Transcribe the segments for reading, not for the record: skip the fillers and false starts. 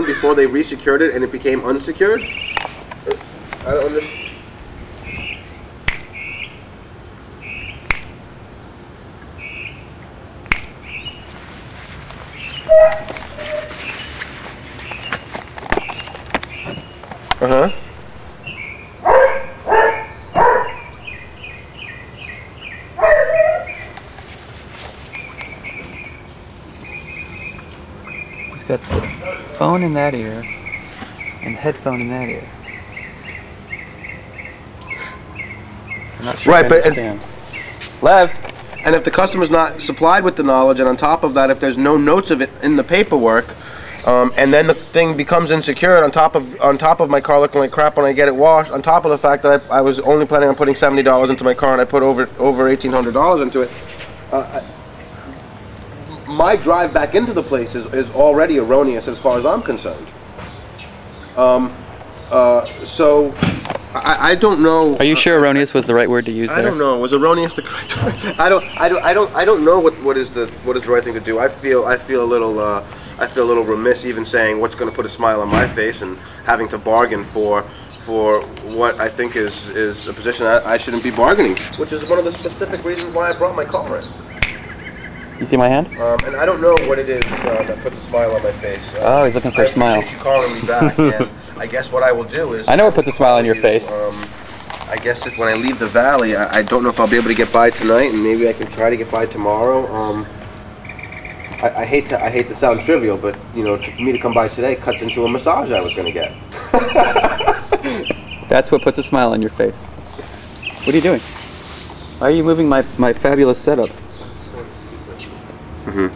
before they resecured it and it became unsecured? I don't understand. Uh-huh. He's got the phone in that ear and the headphone in that ear. I'm not sure Right, I but understand. Lev! And if the customer's not supplied with the knowledge, and on top of that, if there's no notes of it in the paperwork, and then the thing becomes insecure on top of my car looking like crap when I get it washed, on top of the fact that I was only planning on putting $70 into my car and I put over $1,800 into it, my drive back into the place is already erroneous as far as I'm concerned. So I don't know. Are you sure erroneous was the right word to use there? I don't know. Was erroneous the correct word? I don't know what is the right thing to do. I feel a little remiss even saying what's going to put a smile on my face and having to bargain for what I think is a position I shouldn't be bargaining, which is one of the specific reasons why I brought my car in. You see my hand? And I don't know what it is that puts a smile on my face. Oh, he's looking for a smile. I appreciate you calling me back, and I guess what I will do is... I know what puts a smile on your face. I guess when I leave the valley, I don't know if I'll be able to get by tonight, and maybe I can try to get by tomorrow. I hate to sound trivial, but you know, for me to come by today cuts into a massage I was going to get. That's what puts a smile on your face. What are you doing? Why are you moving my fabulous setup? Mm-hmm.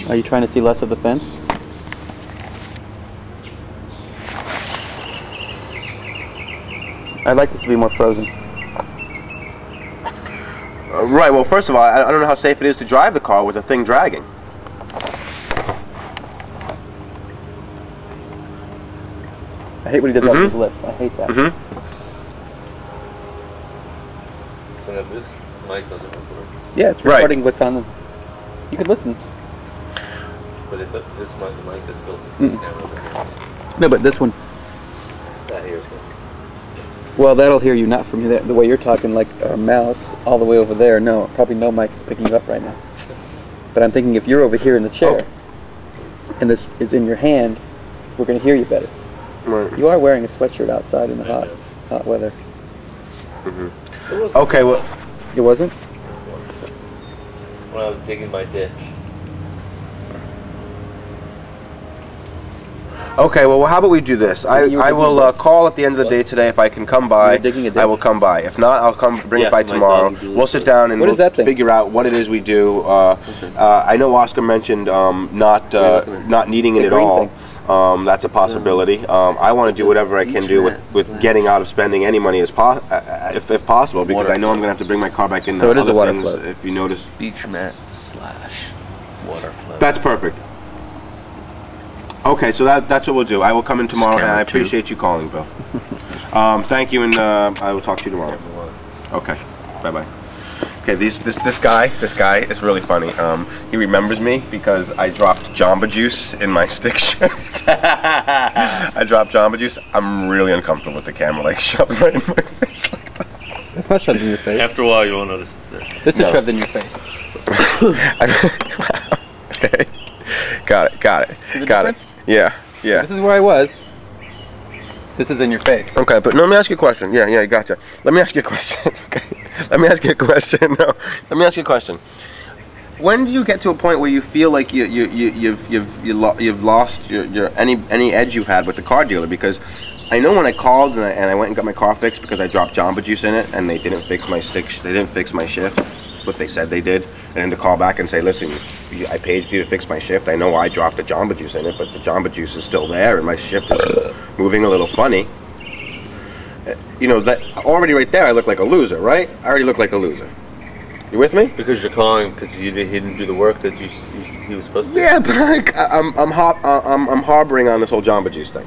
Are you trying to see less of the fence? I'd like this to be more frozen. Right, well, first of all, I don't know how safe it is to drive the car with the thing dragging. I hate when he does that with his lips. I hate that. So if this mic doesn't record. Yeah, it's recording what's on the... You could listen. But this mic that's built into this camera. No, but this one... That here is good. Well, that'll hear you, not from the way you're talking, like a mouse all the way over there. No, probably no mic is picking you up right now. But I'm thinking if you're over here in the chair, and this is in your hand, we're going to hear you better. Right. You are wearing a sweatshirt outside in the hot weather. Okay, well... It wasn't? When I was digging my ditch. Okay, well, how about we do this? I will call at the end of the day today if I can come by. I will come by. If not, I'll come bring it by tomorrow. We'll sit down and we'll figure out what it is we do. I know Oscar mentioned not needing it at all. That's a possibility. I want to do whatever I can do with getting out of spending any money if possible, because I know I'm going to have to bring my car back in. So it is a water float. If you notice. Beach mat / water float. That's perfect. Okay, so that's what we'll do. I will come in tomorrow, and I appreciate you calling, Bill. Thank you, and I will talk to you tomorrow. Okay, bye-bye. Okay, this guy is really funny. He remembers me because I dropped Jamba Juice in my stick shift. I dropped Jamba Juice. I'm really uncomfortable with the camera like shoved right in my face like that. It's not shoved in your face. After a while, you won't notice it's there. This is shoved in your face. Okay. Got it. Yeah. This is where I was. This is in your face. Okay, but no, let me ask you a question. Yeah, gotcha. Let me ask you a question. Okay. Let me ask you a question. No, let me ask you a question. When do you get to a point where you feel like you've lost your any edge you've had with the car dealer? Because I know when I called and I went and got my car fixed because I dropped Jamba Juice in it and they didn't fix my they didn't fix my shift, what they said they did, and then to call back and say, listen, I paid for you to fix my shift. I know I dropped the Jamba Juice in it, but the Jamba Juice is still there and my shift is moving a little funny. You know, that already right there I look like a loser, right? I already look like a loser. You with me? Because you're calling because he didn't do the work that he was supposed to. Yeah, but like, I'm harboring on this whole Jamba Juice thing.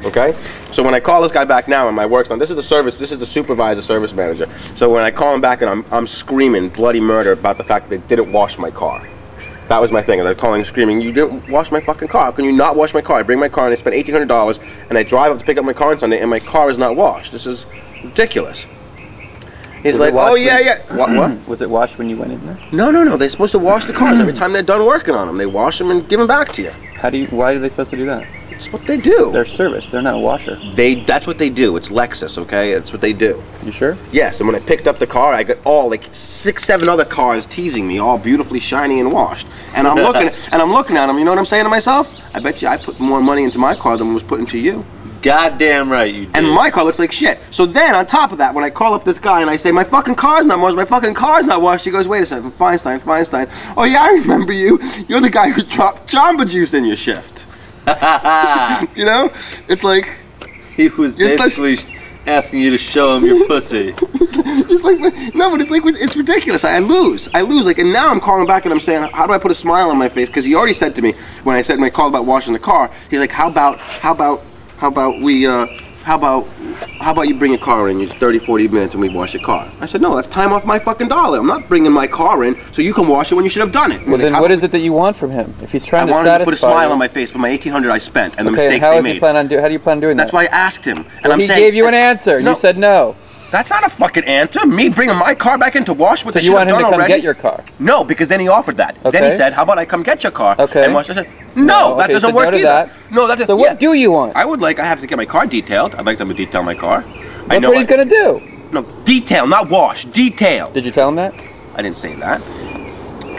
Okay, so when I call this guy back now and my work's done, this is the supervisor service manager. So when I call him back and I'm screaming bloody murder about the fact that they didn't wash my car. That was my thing. And they're calling and screaming, "You didn't wash my fucking car. How can you not wash my car? I bring my car and I spend $1,800 and I drive up to pick up my car on Sunday and my car is not washed. This is ridiculous." He's Was like, it washed "Oh yeah, yeah." What? Was it washed when you went in there? No. They're supposed to wash the cars every time they're done working on them. They wash them and give them back to you. Why are they supposed to do that? It's what they do. They're service. They're not a washer. That's what they do. It's Lexus, okay? That's what they do. You sure? Yes, and when I picked up the car, I got all like 6, 7 other cars teasing me, all beautifully shiny and washed. And I'm looking at them. You know what I'm saying to myself? I bet you I put more money into my car than was put into you. Goddamn right you did. And my car looks like shit. So then, on top of that, when I call up this guy and I say, "My fucking car's not washed, my fucking car's not washed," he goes, "Wait a second, Feinstein. Oh yeah, I remember you. You're the guy who dropped Jamba Juice in your shift." You know? It's like... He was basically asking you to show him your pussy. It's like, no, but it's ridiculous. I lose. Like, and now I'm calling back and I'm saying, how do I put a smile on my face? Because he already said to me, when I called about washing the car, he's like, how about you bring your car in, you 30, 40 minutes and we wash your car? I said, no, that's time off my fucking dollar. I'm not bringing my car in so you can wash it when you should have done it. Well, then what is it that you want from him? If he's trying to satisfy I wanted to put a smile on my face for my $1,800 I spent and the mistakes they made. How do you plan on doing that? That's why I asked him. And he gave you an answer. No, you said no. That's not a fucking answer. Me bringing my car back in to wash what they should have done already. So you want him to come get your car? No, because then he offered that. Okay. Then he said, "How about I come get your car and wash?" I said, No, that doesn't work either. That. No, that doesn't. So what do you want? I have to get my car detailed. I'd like them to detail my car. That's what he's gonna do. No, detail, not wash. Detail. Did you tell him that? I didn't say that.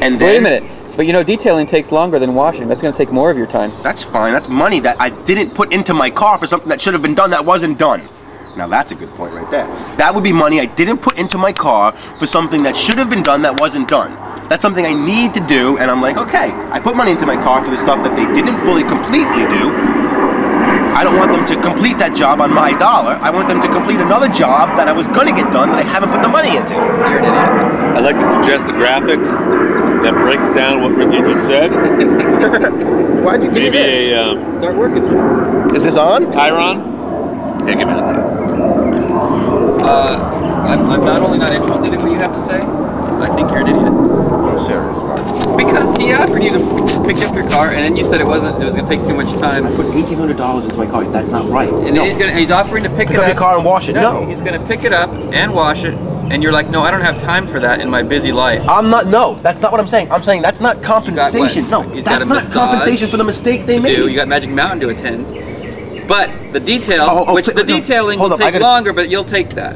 And then, wait a minute. But you know, detailing takes longer than washing. That's gonna take more of your time. That's fine. That's money that I didn't put into my car for something that should have been done that wasn't done. Now that's a good point right there. That would be money I didn't put into my car for something that should have been done that wasn't done. That's something I need to do, and I'm like, okay, I put money into my car for the stuff that they didn't fully completely do. I don't want them to complete that job on my dollar. I want them to complete another job that I was gonna get done that I haven't put the money into. You're an idiot. I'd like to suggest a graphics that breaks down what Ricky just said. Why'd you give me this? Maybe Start working. Is this on? Tyron? Yeah, give me that. I'm not only not interested in what you have to say, I think you're an idiot. I'm serious, man. Because he offered you to pick up your car, and then you said it was gonna take too much time. I put $1,800 into my car. That's not right. And then he's offering to pick it up. Your car and wash it. No. He's gonna pick it up and wash it, and you're like, no, I don't have time for that in my busy life. No, that's not what I'm saying. I'm saying that's not compensation. No, that's not compensation for the mistake they made. You got Magic Mountain to attend. But the detail, detailing will take longer, but you'll take that.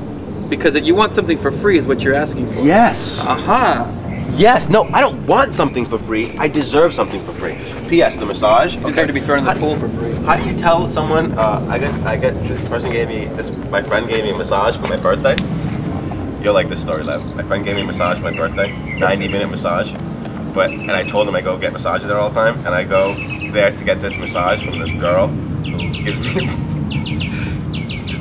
Because you want something for free is what you're asking for. Yes. Aha. Yes. No, I don't want something for free. I deserve something for free. P.S. The massage. You deserve to be thrown in the pool for free. How do you tell someone? I get. This person gave me my friend gave me a massage for my birthday. You'll like this story, Lev. My friend gave me a massage for my birthday, 90-minute massage. And I told him I go get massages there all the time, and I go there to get this massage from this girl who gives me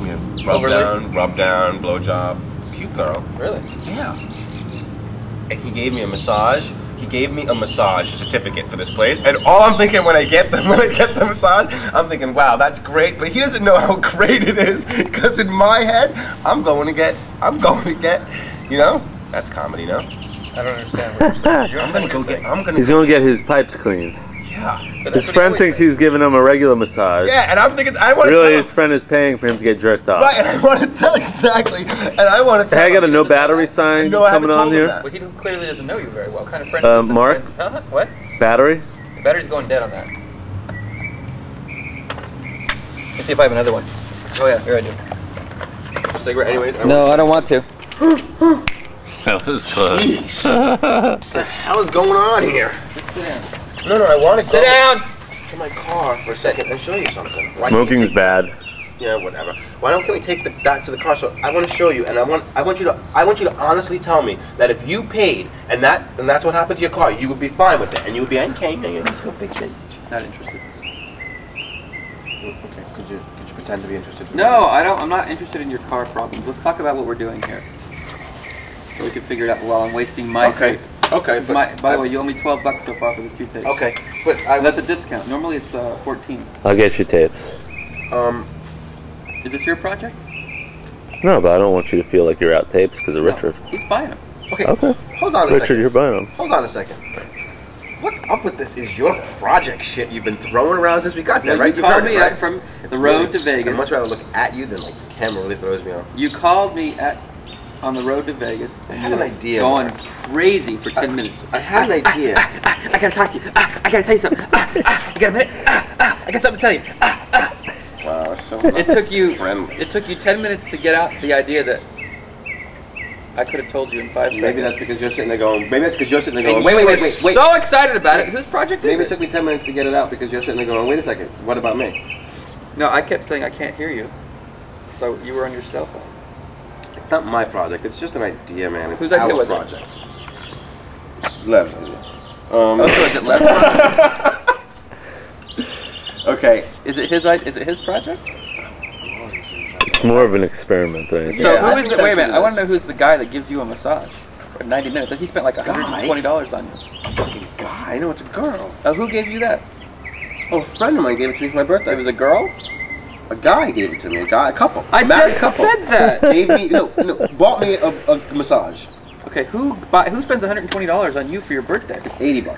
a rub down, blow job. Cute girl. Really? Yeah. And he gave me a massage. He gave me a massage certificate for this place. And all I'm thinking when I get the massage, I'm thinking, wow, that's great. But he doesn't know how great it is, because in my head, I'm going to get, you know, that's comedy, no? I don't understand what you're saying. He's going to get his pipes clean. Yeah. His friend thinks he's giving him a regular massage. Yeah, and I'm thinking, I want to tell him. His friend is paying for him to get jerked off. Right, and I want to tell exactly. And I want to tell Hey, I got a no battery sign coming on here. Well, he clearly doesn't know you very well. What kind of friend is this? Mark? Huh? What? Battery? The battery's going dead on that. Let's see if I have another one. Oh yeah, here I do. A cigarette anyway? No, I don't want to. That was close. Jeez. What the hell is going on here? Just sit down. No, I want to sit down to my car for a second and show you something. Smoking's bad. Yeah, whatever. Why don't we take that to the car? So I want to show you, and I want you to honestly tell me that if you paid and that's what happened to your car, you would be fine with it, and you would be okay. Let's go fix it. Not interested. Okay. Could you pretend to be interested? No, I don't. I'm not interested in your car problems. Let's talk about what we're doing here, so we can figure it out while I'm wasting my tape. Okay. By the way, you owe me $12 so far for the 2 tapes. Okay, but that's a discount. Normally it's 14. I'll get you tapes. Is this your project? No, but I don't want you to feel like you're out tapes because of Richard. He's buying them. Okay. Okay. Hold on a second. Richard, you're buying them. Hold on a second. What's up with this? Is your project shit you've been throwing around since we got there, right? You called heard me it, right? up from It's the road really- to Vegas. I'd much rather look at you than like the camera really throws me off. You called me on the road to Vegas. I had an idea. Going Mark. crazy for 10 minutes. I had an idea. I gotta talk to you. I gotta tell you something. You got a minute? I got something to tell you. Wow, that's so It took you. friendly. It took you 10 minutes to get out the idea that I could have told you in 5 seconds. Maybe that's because you're sitting there going. Maybe that's because you're sitting there And going. you Wait. were So excited about it. Whose project is Maybe it it? took me 10 minutes to get it out because you're sitting there going. Wait a second. What about me? No, I kept saying I can't hear you. So you were on your cell phone. It's not my project. It's just an idea, man. It's Whose idea our was it? project? Lev's idea. Oh, so is it Lev's project? Okay. Is it his project? It's more of an experiment than anything. So Yeah, I who is think it? Wait a that's minute. what I it want to know who's the guy that gives you a massage for 90 minutes. Like he spent like Guy? $120 on you. Fucking guy. No, it's a girl. Who gave you that? Oh, a friend of mine gave it to me for my birthday. It was a girl? A guy gave it to me. A couple. I married just couple. said that. Gave me bought me a massage. Okay, who spends $120 on you for your birthday? $80.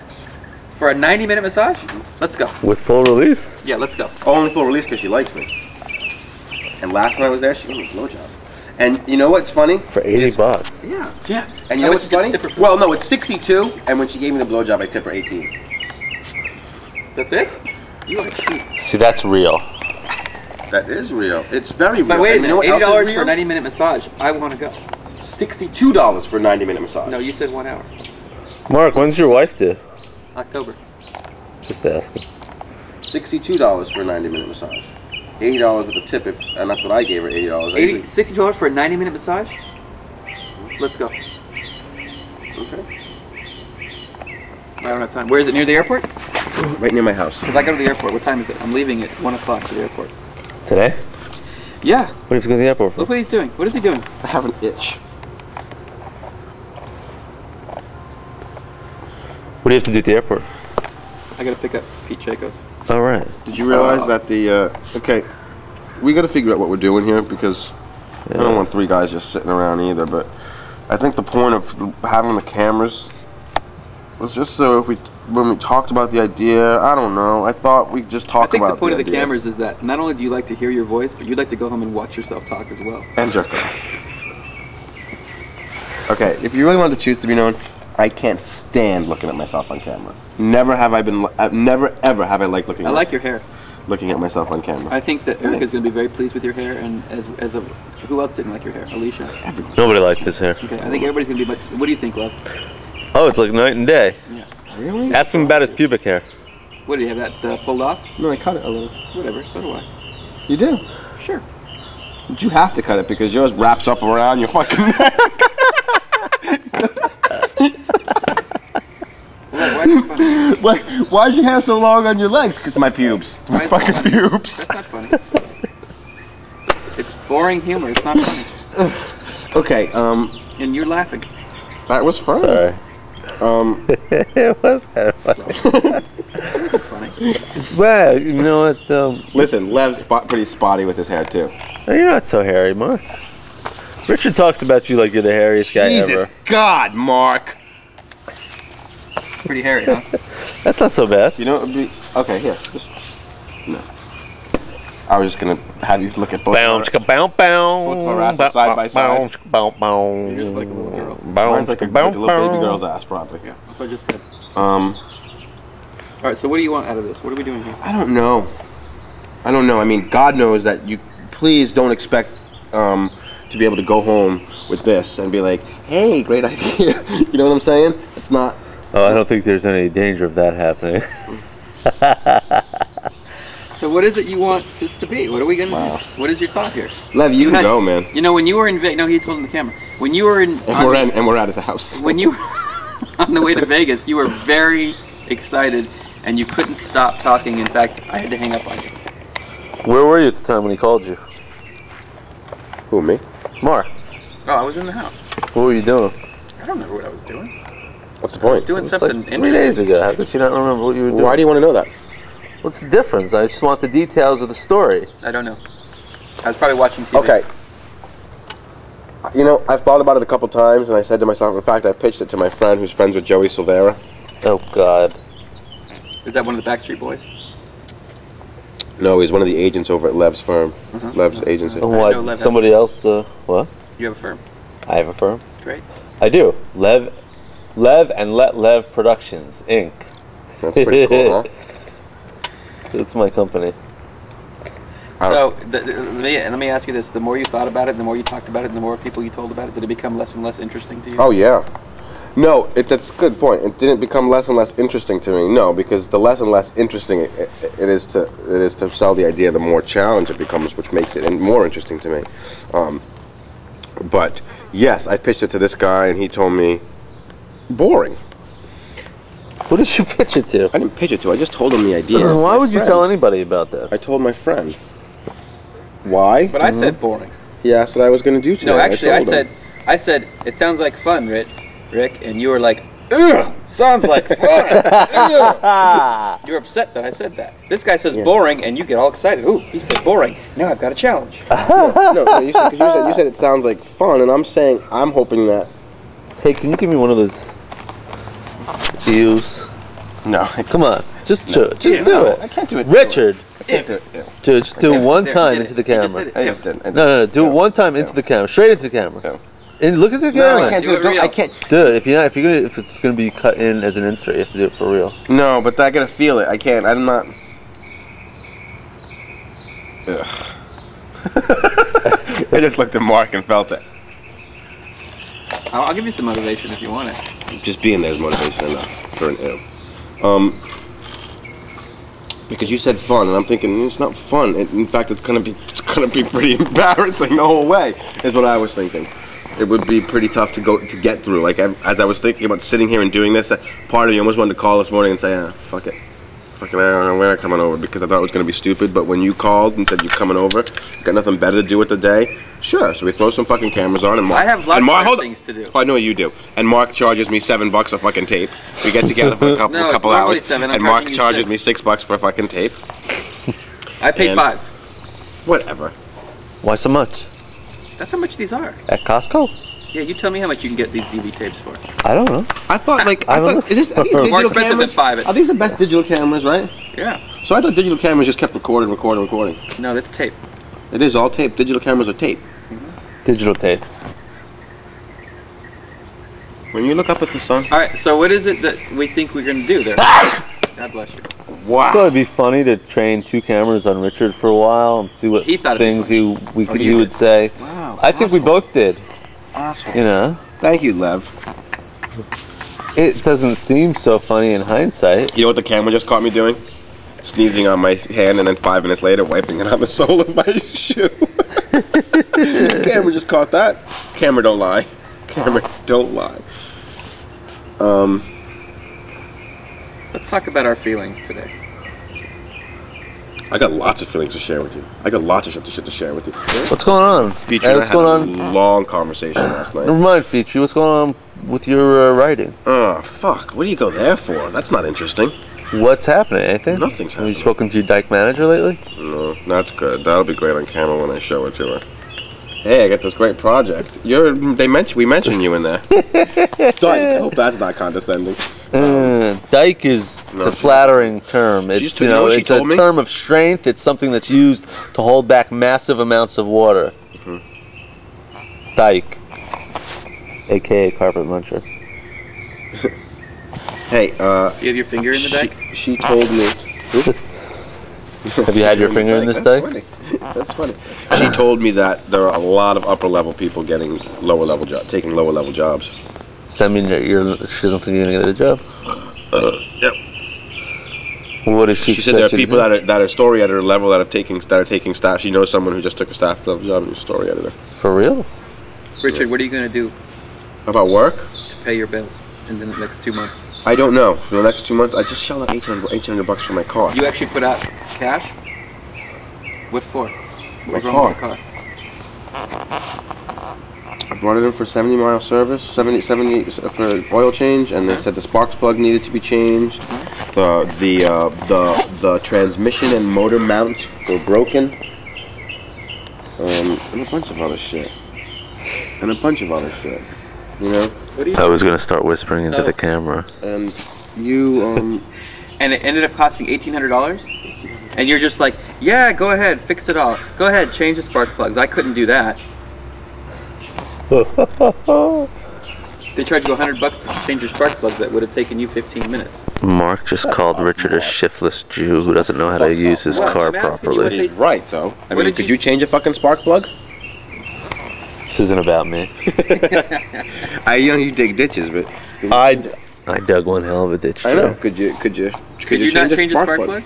For a 90-minute massage? Let's go. With full release? Yeah, let's go. Only full release because she likes me. And last time I was there, she gave me a blowjob. And you know what's funny? For 80 bucks. Yeah. Yeah. And you How know much what's did you funny? tip her for? Well, no, it's 62. And when she gave me the blowjob, I tip her 18. That's it? You are cheap. See, that's real. That is real. It's very real. But wait a And you know minute, what else $80 is for a real? 90-minute massage. I want to go. $62 for a 90-minute massage. No, you said 1 hour. Mark, when's your wife due? October. Just asking. $62 for a 90-minute massage. $80 with a tip, and that's what I gave her. $80. $60 for a 90-minute massage? Let's go. Okay. I don't have time. Where is it? Near the airport? Right near my house. Because I go to the airport. What time is it? I'm leaving at 1 o'clock for the airport. Today? Yeah. What do you have to go to the airport for? Look what he's doing. What is he doing? I have an itch. What do you have to do at the airport? I gotta pick up Pete Chacos. All right. Did you realize that okay, we got to figure out what we're doing here because I don't want 3 guys just sitting around either, but I think the point of having the cameras was just so when we talked about the idea, I don't know, I thought we'd just talk about I think the point of the idea. cameras is that not only do you like to hear your voice, but you'd like to go home and watch yourself talk as well. And jerk off. Okay, if you really wanted to choose to be known, I can't stand looking at myself on camera. Never have I been. Never ever have I liked looking. I like your hair. Looking at myself on camera. I think that Erica's Thanks. going to be very pleased with your hair, and who else didn't like your hair? Alicia. Everyone. Nobody liked his hair. Okay, I think everybody's going to be much. What do you think, love? Oh, it's like night and day. Yeah. Really? Ask him about his pubic hair. What, do you have that pulled off? No, I cut it a little. Whatever, so do I. You do? Sure. But you have to cut it because yours wraps up around your fucking neck. Why is it funny? Why is your hair so long on your legs? Because my pubes. Why My is it fucking funny? pubes. That's not funny. It's boring humor. It's not funny. Okay, And you're laughing. that was fun. Sorry. It was kind of funny. It wasn't funny. Well, you know what? Listen, Lev's pretty spotty with his hair too. You're not so hairy, Mark. Richard talks about you like you're the hairiest guy Jesus ever. God, Mark. Pretty hairy, huh? That's not so bad. You know, it'd be okay. Here, just no. I was just gonna have you look at both. Bow, of our- chicka, bow, bow. Both of our asses side by side. Bow, bow. You're just like a little girl. Bow, Mine's like a bow, little baby bow. girl's ass, probably. Yeah, that's what I just said. Um, All right, so what do you want out of this? What are we doing here? I don't know. I don't know. I mean, God knows that you. Please don't expect to be able to go home with this and be like, "Hey, great idea." You know what I'm saying? It's not. Oh, I don't think there's any danger of that happening. So what is it you want this to be? What are we gonna Wow. do? What is your thought here? Lev, you can had- go, man. You know, when you were in Vegas, no, he's holding the camera. When you were in, And we're at his house. when you were on the way to Vegas, you were very excited and you couldn't stop talking. In fact, I had to hang up on you. Where were you at the time when he called you? Who, me? Mark, Oh, I was in the house. what were you doing? I don't remember what I was doing. What's the point? Doing It's like something 3 days interesting. ago. How could you not remember what you were doing? Why do you want to know that? What's the difference? I just want the details of the story. I don't know. I was probably watching TV. Okay. You know, I've thought about it a couple times, and I said to myself, in fact, I pitched it to my friend who's friends with Joey Silvera. Oh, God. Is that one of the Backstreet Boys? No, he's one of the agents over at Lev's firm. Lev's agency. Oh, know Lev what? Somebody else? What? You have a firm. I have a firm. Great. I do. Lev and Let Lev Productions Inc. That's pretty cool, huh? That's my company. So let me ask you this: the more you thought about it, the more you talked about it, and the more people you told about it, did it become less and less interesting to you? Oh yeah. No, that's a good point. It didn't become less and less interesting to me. No, because the less and less interesting it is to sell the idea, the more challenge it becomes, which makes it more interesting to me. But yes, I pitched it to this guy, and he told me boring. Who did you pitch it to? I didn't pitch it to. I just told him the idea. Why My would you friend. tell anybody about that? I told my friend. Why? But I said boring. Yeah, that's what I was going to do today. No, actually, told him. I said it sounds like fun, Rick, and you were like, ugh, sounds like fun. Ugh. You're upset that I said that. This guy says boring, and you get all excited. Ooh, he said boring. Now I've got a challenge. No, you said it sounds like fun, and I'm saying I'm hoping that. Hey, can you give me one of those deals? No, Come on, just do it. I can't do it. Richard, I can't do it. Yeah. dude, just do it one There, time he did into it. the He just camera. did it. I just didn't. No, do it one time into the camera, straight into the camera. Yeah. And look at the No, camera. I can't Do do it it. Don't- real. I can't. Do it. If it's gonna be cut in as an insert, you have to do it for real. No, but I gotta feel it. I can't. I'm not. Ugh. I just looked at Mark and felt it. I'll give you some motivation if you want it. Just being there is motivation enough for an ew. Because you said fun, and I'm thinking it's not fun. In fact, it's gonna be pretty embarrassing the whole way. Is what I was thinking. It would be pretty tough to get through. Like as I was thinking about sitting here and doing this, part of me almost wanted to call this morning and say, fuck it. We're not coming over, because I thought it was going to be stupid. But when you called and said you're coming over, got nothing better to do with the day, sure. So we throw some fucking cameras on, and Mark, I have lots of things to do. Oh, I know you do. And Mark charges me $7 a fucking tape. We get together for a couple No, it's hours, normally 7. I'm and Mark charging you charges 6. me $6 for a fucking tape. I paid And- 5. Whatever. Why so much? That's how much these are. At Costco? Yeah, you tell me how much you can get these DV tapes for. I don't know. I thought I don't know. is this are these More digital expensive cameras? than 5. Are these the best digital cameras, right? Yeah. So I thought digital cameras just kept recording. No, that's tape. It is all tape. Digital cameras are tape. Digital tape. When you look up at the sun. All right, so what is it that we think we're going to do there? God bless you. I Wow. thought it'd be funny to train 2 cameras on Richard for a while and see what He thought it'd be things funny. he you would did. say. Wow. I think we both did. Asshole. You know, Thank you, Lev. it doesn't seem so funny in hindsight. You know what the camera just caught me doing? Sneezing on my hand, and then 5 minutes later wiping it on the sole of my shoe. Camera just caught that. Camera don't lie. Camera don't lie. Let's talk about our feelings today. I got lots of feelings to share with you. I got lots of shit to share with you. What's going on? Feature, Hey, I what's had going a on? long conversation last night. Never mind, Feature. What's going on with your writing? Oh, fuck. What do you go there for? That's not interesting. What's happening? Anything? Nothing's Have you happening. spoken to your Dyke manager lately? No, that's good. That'll be great on camera when I show it to her. Hey, I got this great project. We mentioned you in there. Dyke. I hope that's not condescending. Dyke is it's a flattering term. It's She's- you know what she it's a told me? term of strength. It's something that's used to hold back massive amounts of water. Dyke, aka carpet muncher. Hey, Do you have your finger in the deck? she told me. Have you had your finger in this That's Dyke? funny. That's funny. She told me that there are a lot of upper level people getting taking lower level jobs. Does that mean that she doesn't think you're gonna get a job? Yep. What is she? She said there are expect you to people do? that are story editor level that are taking staff. She knows someone who just took a staff job as a story editor. For real? Richard, what are you going to do About work? to pay your bills in the next 2 months? I don't know. For the next 2 months, I just shelled out $800 for my car. You actually put out cash? What for? What was My wrong with your car? I brought it in for 70-mile service, 70 for oil change, and they said the sparks plug needed to be changed. The transmission and motor mounts were broken, and a bunch of other shit. You know. What do you I was gonna start whispering into Oh. the camera. And you and it ended up costing $1,800, and you're just like, yeah, go ahead, fix it all. Go ahead, change the spark plugs. I couldn't do that. They charge you $100 to change your spark plugs. That would have taken you 15 minutes. Mark just called Richard a shiftless Jew who doesn't know how to use his car properly. He's right, though. I mean, could you change a fucking spark plug? This isn't about me. You dig ditches, but I dug one hell of a ditch. I know. Too. Could you not change a spark plug?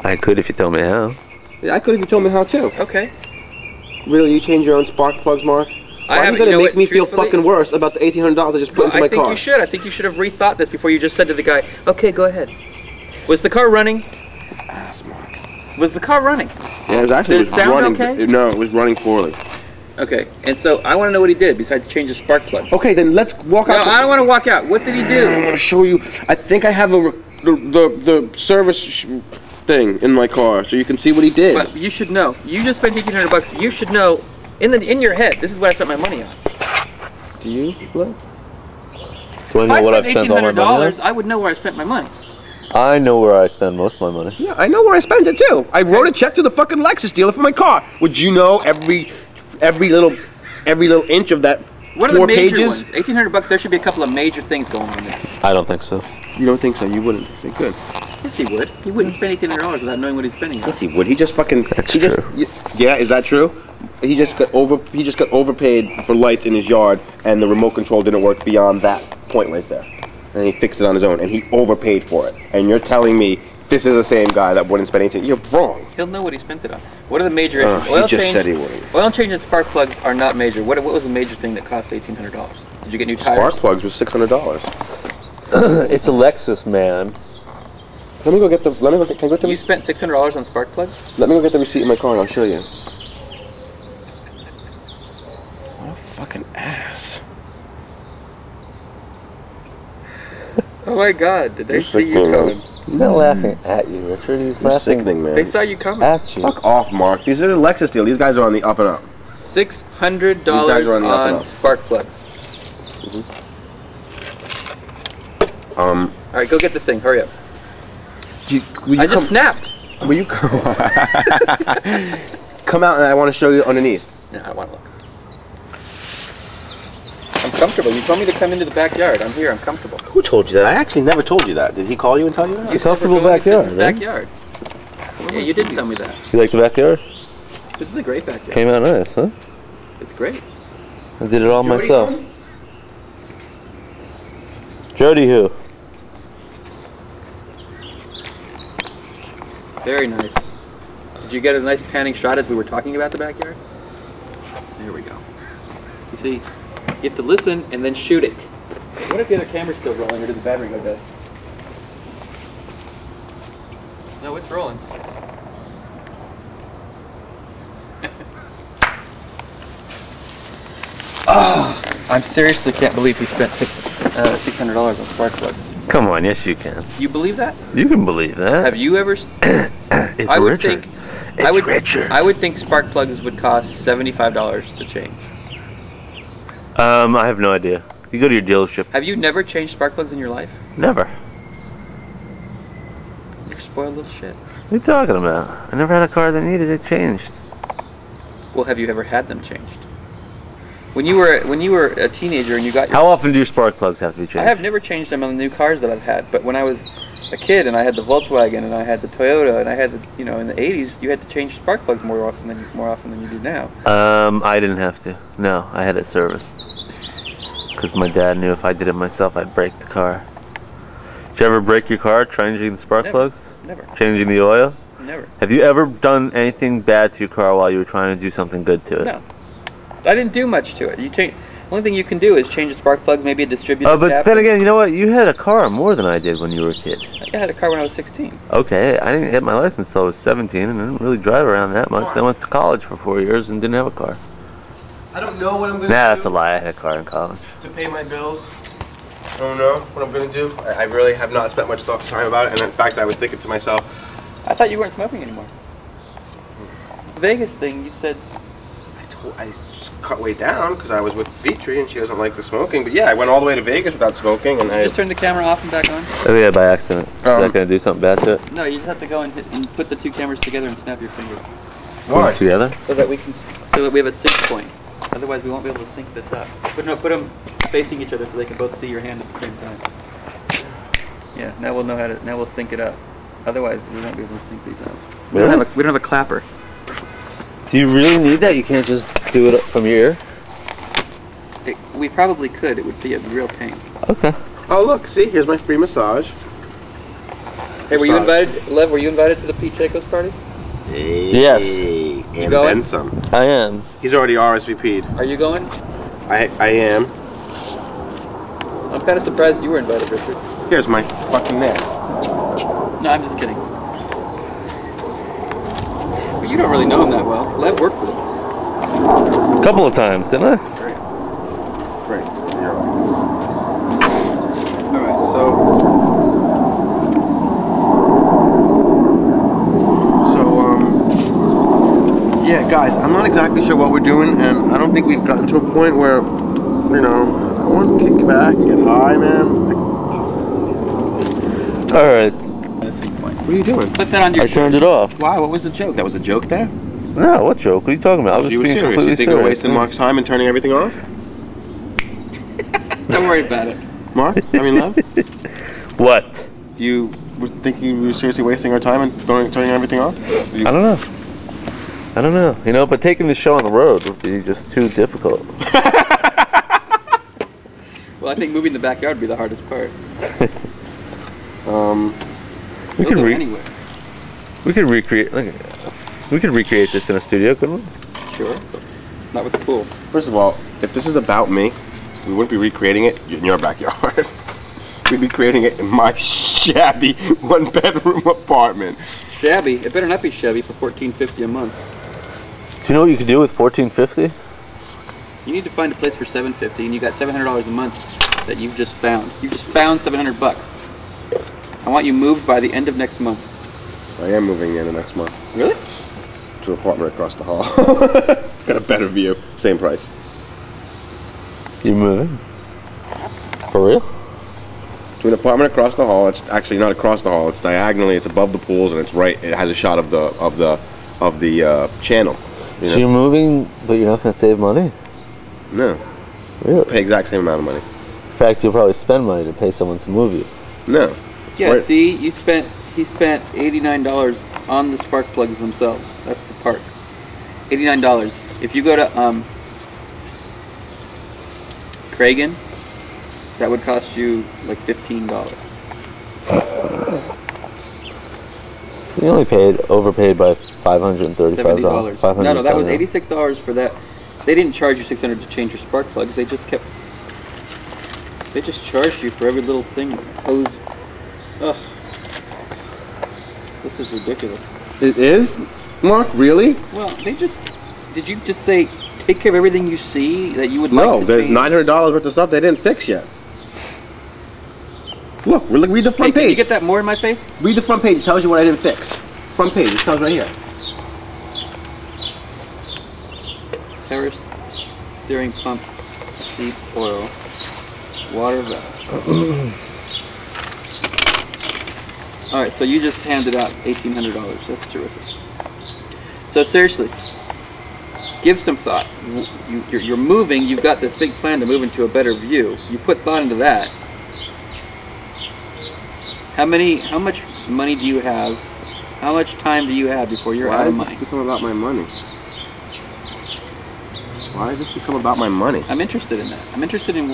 I could if you told me how. Yeah, I could if you told me how too. Okay. Really, you change your own spark plugs, Mark? Why are you gonna make me feel fucking worse about the $1,800 I just put into my car? I think you should. I think you should have rethought this before you just said to the guy, "Okay, go ahead." Was the car running? Ass, Mark. Was the car running? Yeah, it was actually. Did it sound running, okay? No, it was running poorly. Okay, and so I want to know what he did besides change the spark plugs. Okay, then let's walk out. No, I don't want to walk out. What did he do? I'm gonna show you. I think I have the service thing in my car, so you can see what he did. But you should know. You just spent $1,800. You should know. In your head, this is what I spent my money on. Do you? What? Do I know what I've spent all my money on? I would know where I spent my money. I know where I spend most of my money. Yeah, I know where I spent it too. I wrote a check to the fucking Lexus dealer for my car. Would you know every little inch of that? What are the major ones? $1,800. There should be a couple of major things going on there. I don't think so. You don't think so? You wouldn't say good. Yes, he would. He wouldn't spend $1,800 without knowing what he's spending on. Yes, he would. He just fucking. That's true. Yeah, is that true? He just got overpaid for lights in his yard, and the remote control didn't work beyond that point right there. And he fixed it on his own, and he overpaid for it. And you're telling me this is the same guy that wouldn't spend anything? You're wrong. He'll know what he spent it on. What are the major issues? He just said he wouldn't. Oil change and spark plugs are not major. What was the major thing that cost $1,800? Did you get new tires? Spark plugs was $600. It's a Lexus, man. Let me go get the. Can I go to? You spent $600 on spark plugs? Let me go get the receipt in my car, and I'll show you. What a fucking ass. Oh my God! Did they You're see you sickening, coming? man. He's not laughing at you, Richard. He's You're laughing sickening, man. They saw you coming. at you. Fuck off, Mark. These are the Lexus deal. These guys are on the up and up. $600 on spark plugs. All right, go get the thing. Hurry up. I just snapped. Will you come? Come out, and I want to show you underneath. No, I want to look. I'm comfortable. You told me to come into the backyard. I'm here. I'm comfortable. Who told you that? I actually never told you that. Did he call you and tell you that? You comfortable said we're going to sit in backyard, the backyard. Yeah, you did tell me that. You like the backyard? This is a great backyard. Came out nice, huh? It's great. I did it all Jody myself. come? Jody who? Very nice. Did you get a nice panning shot as we were talking about the backyard? There we go. You see, you have to listen and then shoot it. What if the other camera's still rolling or did the battery go dead? No, it's rolling. Oh, I seriously can't believe he spent $600 on spark plugs. Come on, yes you can. You believe that? You can believe that. Have you ever? It's I would Richard. think. It's Richard. I would think spark plugs would cost $75 to change. I have no idea. You go to your dealership. Have you never changed spark plugs in your life? Never. You're a spoiled little shit. What are you talking about? I never had a car that needed it changed. Well, have you ever had them changed? When you were a teenager and you got your... How often do your spark plugs have to be changed? I have never changed them on the new cars that I've had, but when I was a kid and I had the Volkswagen and I had the Toyota and I had the, in the 80s, you had to change spark plugs more often than you do now. I didn't have to. No, I had it serviced. Because my dad knew if I did it myself, I'd break the car. Did you ever break your car changing the spark plugs? Never. Changing the oil? Never. Have you ever done anything bad to your car while you were trying to do something good to it? No. I didn't do much to it. The only thing you can do is change the spark plugs, maybe a distributor. Oh, but then again, you know what? You had a car more than I did when you were a kid. I had a car when I was 16. Okay, I didn't get my license until I was 17 and I didn't really drive around that much. Then I went to college for 4 years and didn't have a car. I don't know what I'm gonna Nah, do. that's a lie. I had a car in college. To pay my bills. I don't know what I'm gonna do. I really have not spent much time about it, and in fact, I was thinking to myself, I thought you weren't smoking anymore. The Vegas thing, you said. I just cut way down because I was with Vitri and she doesn't like the smoking. But yeah, I went all the way to Vegas without smoking, and I Just turn the camera off and back on. Oh yeah, by accident. Is that gonna do something bad to it? No, you just have to go and, and put the two cameras together and snap your finger. Why? Together? So that we can, so that we have a sync point. Otherwise, we won't be able to sync this up. But no, put them facing each other so they can both see your hand at the same time. Yeah, now we'll know how to. Now we'll sync it up. Otherwise, we won't be able to sync these up. We don't have a clapper. Do you really need that? You can't just do it from your ear? We probably could. It would be a real pain. Okay. Oh look, see, here's my free massage. Hey, were you invited, Lev? Were you invited to the Pete Jacobs party? Hey, Yes. and going? then some. I am. He's already RSVP'd. Are you going? I am. I'm kind of surprised you were invited, Richard. Here's my fucking neck. No, I'm just kidding. But you don't really know him that well. Lev worked with him. A couple of times, didn't I? Great. All right, so. Yeah, guys, I'm not exactly sure what we're doing, and I don't think we've gotten to a point where, you know, I want to kick back and get high, man. All right. What are you doing? Put that on your I turned it off. Why? What was the joke? That was a joke there? No, what joke? What are you talking about? I was You were being serious. completely You think we're serious. wasting Mark's time and turning everything off? Don't worry about it. Mark? I mean, Lev? What? You were thinking we were seriously wasting our time and turning everything off? I don't know. I don't know. You know, but taking the show on the road would be just too difficult. Well, I think moving the backyard would be the hardest part. We We'll could go anywhere. we could recreate. We could recreate this in a studio, couldn't we? Sure. But not with the pool. First of all, if this is about me, we wouldn't be recreating it in your backyard. We'd be creating it in my shabby one-bedroom apartment. Shabby. It better not be shabby for $14.50 a month. Do you know what you could do with $14.50? You need to find a place for $7.50, and you got $700 a month that you've just found. You just found $700. I want you moved by the end of next month. I am moving in the next month Really? to an apartment across the hall. It's got a better view, same price. You moving? For real? To an apartment across the hall. It's actually not across the hall. It's diagonally. It's above the pools, and it's right. It has a shot of the channel. You So know? you're moving, but you're not going to save money? No, Really? pay exact same amount of money. In fact, you'll probably spend money to pay someone to move you. No. It's Yeah, right- see, he spent $89 on the spark plugs themselves. That's the parts. $89. If you go to Kragen, that would cost you like $15. So you only overpaid by $535. $70. No, that was $86 for that. They didn't charge you $600 to change your spark plugs. They just charged you for every little thing. Hose. Ugh. This is ridiculous. It is, Mark. Really? Well, did you just say take care of everything you see that you would like No. to There's change? $900 worth of stuff they didn't fix yet. Look, read the Hey, front can you page. get that more in my face? Read the front page. It tells you what I didn't fix. Front page. It tells right here. Terrace, steering pump, seats, oil, water valve. Alright, so you just handed out $1,800. That's terrific. So seriously, give some thought. You're moving, you've got this big plan to move into a better view. You put thought into that. How much money do you have? How much time do you have before you're out of money? Why does this become about my money? Why does this become about my money? I'm interested in that. I'm interested in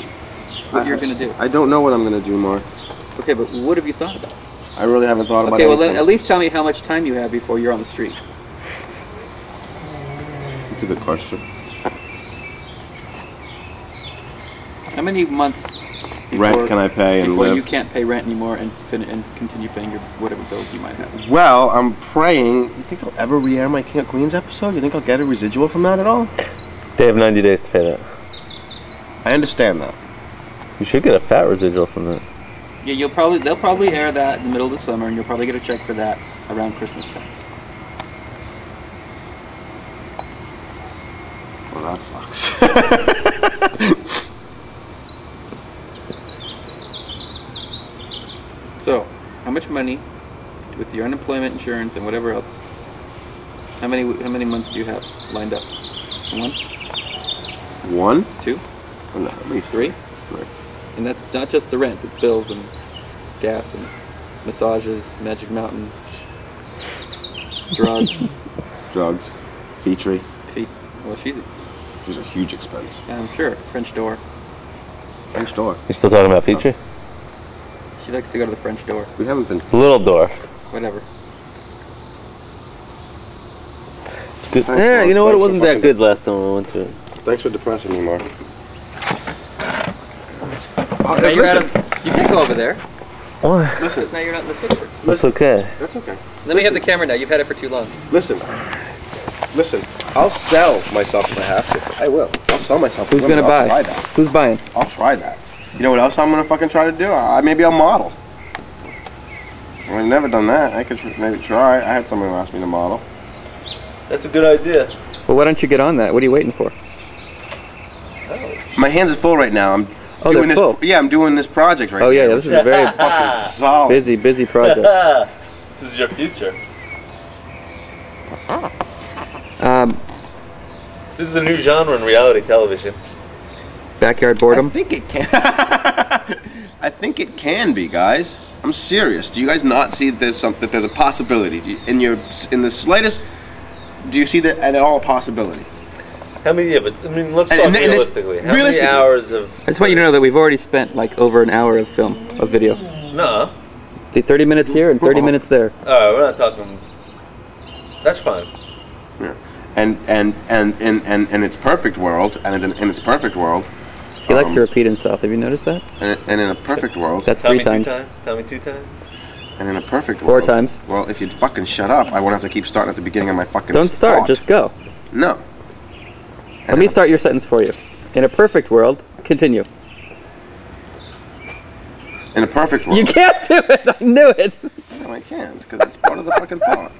what you're going to do. I don't know what I'm going to do, Mark. Okay, but what have you thought about? I really haven't thought about Okay, well anything. then at least tell me how much time you have before you're on the street. That's a good question. How many months Rent can I pay and before live? you can't pay rent anymore and continue paying your whatever bills you might have? Well, I'm praying. You think I'll ever re-air my King of Queens episode? You think I'll get a residual from that at all? They have 90 days to pay that. I understand that. You should get a fat residual from that. Yeah, they'll probably air that in the middle of the summer, and you'll probably get a check for that around Christmas time. Well, that sucks. So, how much money, with your unemployment insurance and whatever else, how many months do you have lined up? 1? 1? 2? Oh, no, at least 3? Right. And that's not just the rent, it's bills and gas and massages, Magic Mountain, drugs. Drugs. Feature. Feet. Well, she's These are huge expense. I'm sure. French door. French door. You still talking about Petrie? She likes to go to the French door. We haven't been. Little door. Whatever. Good. Thanks, Yeah, Mark. you know what? It Thanks wasn't for that fucking- good last time we went to it. Thanks for depressing me, Mark. Now you're out of, you can't go over there. Why? Listen. Now you're not in the picture. That's okay. That's okay. Let me have the camera now. You've had it for too long. Listen. I'll sell myself if I have to. I will. I'll sell myself. Who's gonna I'll buy? Try that. Who's buying? I'll try that. You know what else I'm gonna fucking try to do? Maybe I'll model. I've never done that. I could maybe try. I had someone who asked me to model. That's a good idea. Well, why don't you get on that? What are you waiting for? My hands are full right now. I'm Oh, doing they're this. full. Yeah, I'm doing this project right now. Oh yeah, this is a very fucking solid. busy project. This is your future. This is a new genre in reality television. Backyard I boredom. think it can. I think it can be, guys. I'm serious. Do you guys not see that there's a possibility in the slightest? Do you see that at all a possibility? How many? Yeah, but I mean, let's talk And it's- realistically. How realistically. many hours of? I just want you to know that we've already spent like over an hour of video. No. See, 30 minutes here and 30 minutes there. All right, we're not talking. That's fine. Yeah. And in its perfect world, in its perfect world, He likes to repeat himself. Have you noticed that? and in a perfect world, That's Tell 3 me times. 2 times. Tell me 2 times. and in a perfect 4 world, times. Well, if you'd fucking shut up, I won't have to keep starting at the beginning of my fucking. Don't start. thought. Just go. No. Let me start your sentence for you. In a perfect world, continue. In a perfect world. You can't do it. I knew it. No, I can't, because it's part of the fucking thought.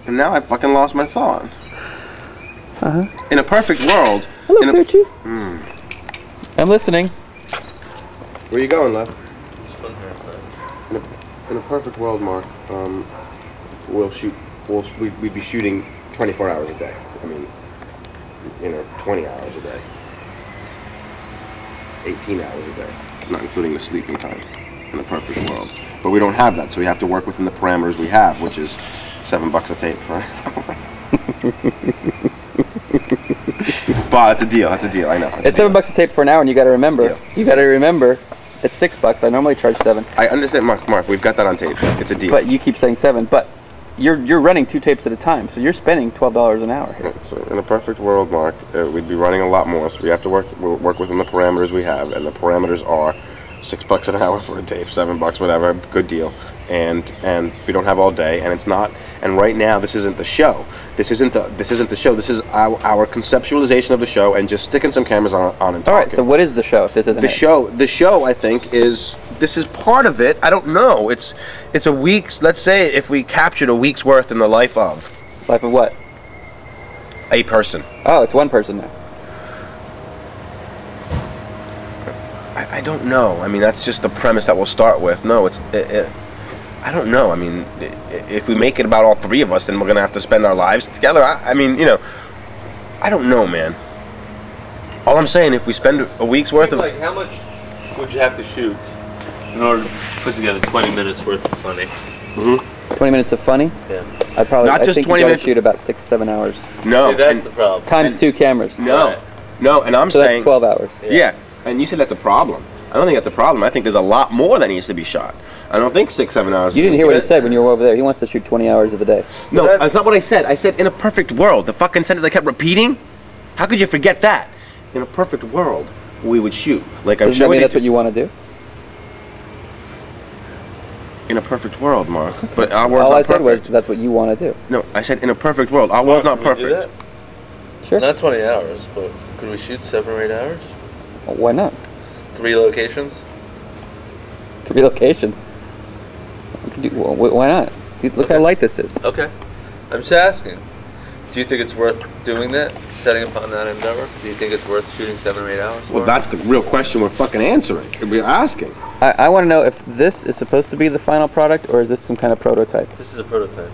And now I've fucking lost my thought. In a perfect world. Hello, in a, Poochie. I'm listening. Where you going, love? In a perfect world, Mark, we'd be shooting 24 hours a day. I mean, 20 hours a day. 18 hours a day, not including the sleeping time. In a perfect world. But we don't have that, so we have to work within the parameters we have, which is $7 a tape for an hour. But that's a deal. That's a deal. I know. It's $7 a tape for an hour, and you got to remember. Deal. You got to remember. It's $6. I normally charge 7. I understand, Mark. We've got that on tape. It's a deal. But you keep saying 7. But you're running 2 tapes at a time, so you're spending $12 an hour here. So in a perfect world, Mark, we'd be running a lot more. So we have to work within the parameters we have, and the parameters are $6 an hour for a tape, $7, whatever, good deal. And we don't have all day, and it's not. And right now, this isn't the show. This isn't the show. This is our conceptualization of the show, and just sticking some cameras on and talking. All right. So what is the show? If this isn't The it? show, I think, is part of it. I don't know. It's a week's. Let's say if we captured a week's worth in the life of Life of what? a person. Oh, it's one person now. I don't know. I mean, that's just the premise that we'll start with. No, I don't know. I mean, if we make it about all 3 of us, then we're gonna have to spend our lives together. I mean, I don't know, man. All I'm saying, if we spend a week's worth of Like, how much would you have to shoot in order to put together 20 minutes worth of funny? 20 minutes of funny? Yeah. I Not just think 20 you gotta minutes- shoot about 6-7 hours. no, See, that's and- the problem. Times 2 cameras. no, no, and I'm So saying that's 12 hours. Yeah, and you said that's a problem. I don't think that's a problem. I think there's a lot more that needs to be shot. I don't think 6-7 hours. You didn't hear what he said when you were over there. He wants to shoot 20 hours of a day. No, But that's not what I said. I said in a perfect world. The fucking sentence I kept repeating. How could you forget that? In a perfect world, we would shoot. Like I'm Doesn't sure that we mean did. that's what you want to do? In a perfect world, Mark. But our world's All I not said perfect. was that's what you want to do. No, I said in a perfect world. Our world's not Can we do perfect. Sure. Not 20 hours, but could we shoot 7 or 8 hours? Well, why not? 3 locations? 3 locations. Why not? Look how light this is. Okay. I'm just asking. Do you think it's worth doing that? Setting upon that endeavor? Do you think it's worth shooting 7 or 8 hours? Well, that's the real question we're fucking answering. We're asking. I want to know if this is supposed to be the final product, or is this some kind of prototype? This is a prototype.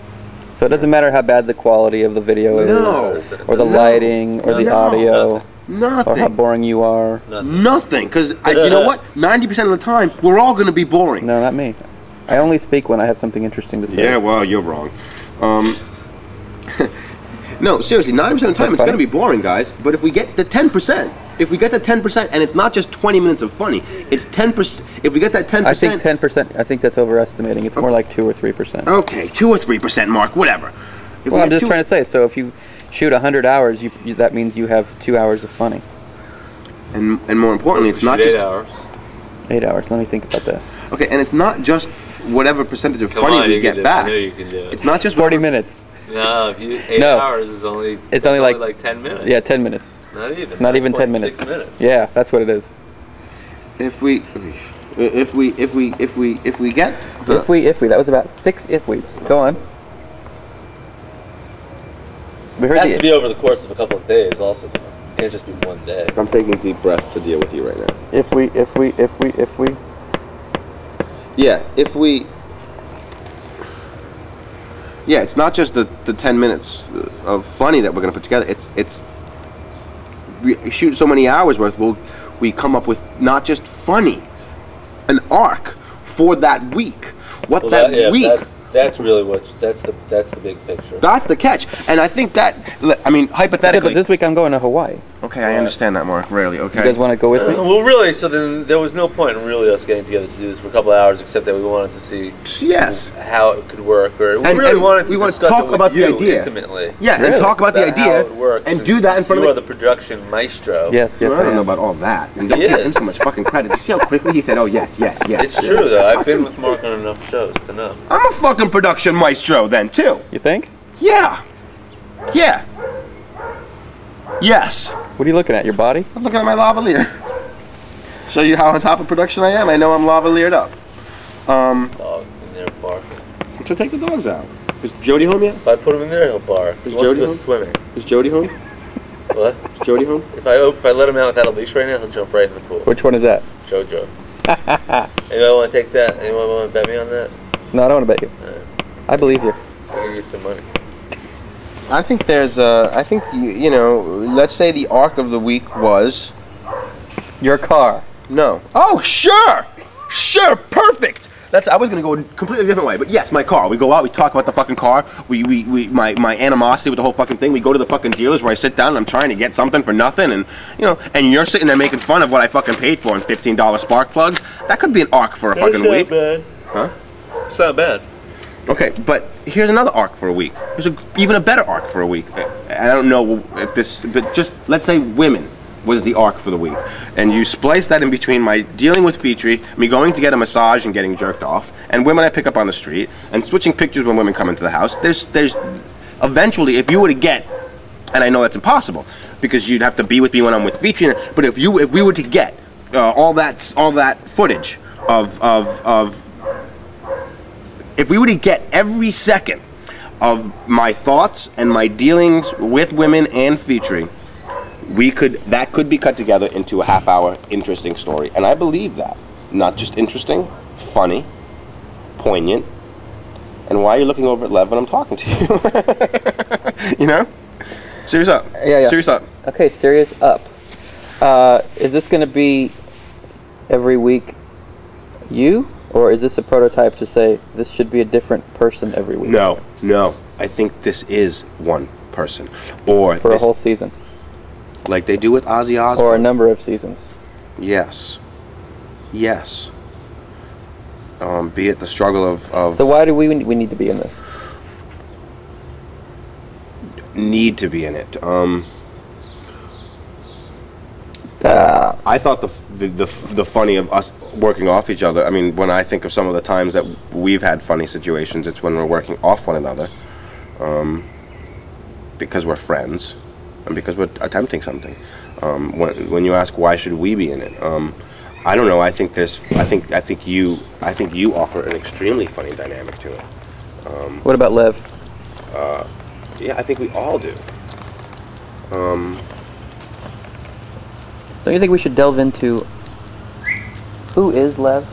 So it doesn't matter how bad the quality of the video is, No. or the lighting, or the No. audio, or how Nothing. boring you are. Nothing. Because you know what? 90% of the time, we're all gonna be boring. No, not me. I only speak when I have something interesting to say. Yeah, well, you're wrong. No, seriously, 90% of the time it's funny? going to be boring, guys. But if we get the 10%, and it's not just 20 minutes of funny, it's 10%. If we get that 10%. I think 10%, I think that's overestimating. It's more like 2 or 3%. Okay, 2 or 3%, Mark, whatever. If Well, we I'm get just trying to say, so if you shoot 100 hours, that means you have 2 hours of funny. And more importantly, it's not just 8 hours. 8 hours, let me think about that. Okay, and it's not just whatever percentage of Come funny on, we you get can do it. back. I know you can do it. It's not just 40 whatever- minutes. No, if you 8 No. hours is only. It's only like 10 minutes. Yeah, 10 minutes. Not even. Not even 10 9.6 minutes. minutes. Yeah, that's what it is. If we get the If we, that was about 6 if-we's. Go on. We It heard has the to be over the course of a couple of days also. It can't just be one day. I'm taking deep breaths to deal with you right now. if we. Yeah, yeah, it's not just the 10 minutes of funny that we're gonna put together. It's we shoot so many hours worth. We come up with not just funny, an arc for that week. What Well, that yeah, week. That's really that's the big picture. That's the catch, and I think that I mean Yeah, hypothetically. but this week I'm going to Hawaii. Okay, I understand that, Mark. Rarely. Okay. You guys want to go with me? Well, really, so then there was no point in really us getting together to do this for a couple of hours, except that we wanted to see Yes. how it could work, or we And- really and wanted to we wanna discuss talk it with about the you idea. intimately. Yeah, and Really? talk about the How idea it worked, and do that in front you of are the production maestro. Yes, yes, Well, I don't know am. about all that. And don't He give him is. so much fucking credit. You see how quickly he said, "Oh yes, yes, yes." It's true though. I've been with Mark on enough shows to know. I'm a fucking production maestro then too. You think? Yeah. Yeah. Yes. What are you looking at? Your body? I'm looking at my lavalier. Show you how on top of production I am. I know I'm lavaliered up. Dog in there barking. So take the dogs out. Is Jody home yet? If I put him in there, he'll bark. He Is wants to Jody go home? swimming. Is Jody home? What? Is Jody home? If I let him out without a leash right now, he'll jump right in the pool. Which one is that? Jojo. Anyone want to take that? Anyone want to bet me on that? No, I don't want to bet you. I believe you. I'll give you some money. I think there's I think you know, let's say the arc of the week was Your car. no. Oh, sure. Sure, perfect. I was gonna go a completely different way, but yes, my car. We go out, we talk about the fucking car. My animosity with the whole fucking thing. We go to the fucking dealers where I sit down and I'm trying to get something for nothing, and you know, and you're sitting there making fun of what I fucking paid for in $15 spark plugs. That could be an arc for a fucking week. bad. Huh? It's not bad. Okay, but here's another arc for a week. There's even a better arc for a week. I don't know if this, but just let's say women was the arc for the week, and you splice that in between my dealing with Feetry, me going to get a massage and getting jerked off, and women I pick up on the street, and switching pictures when women come into the house. There's eventually, if you were to get, and I know that's impossible because you'd have to be with me when I'm with Feetry, but if we were to get all that footage of if we were to get every second of my thoughts and my dealings with women and Feetry, that could be cut together into a half-hour interesting story, and I believe that. Not just interesting, funny, poignant, and why are you looking over at Lev when I'm talking to you? You know? Serious up. Yeah. Serious up. Okay, serious up. Is this going to be every week you? Or is this a prototype to say this should be a different person every week? No. I think this is one person. Or For a whole season. like they do with Ozzy Osbourne. Or a number of seasons. Yes. Be it the struggle of So why do we need to be in this? need to be in it. I thought the funny of us working off each other. I mean, when I think of some of the times that we've had funny situations, it's when we're working off one another, because we're friends, and because we're attempting something. When you ask why should we be in it, I don't know. I think you offer an extremely funny dynamic to it. What about Lev? Yeah, I think we all do. Don't you think we should delve into who is Lev?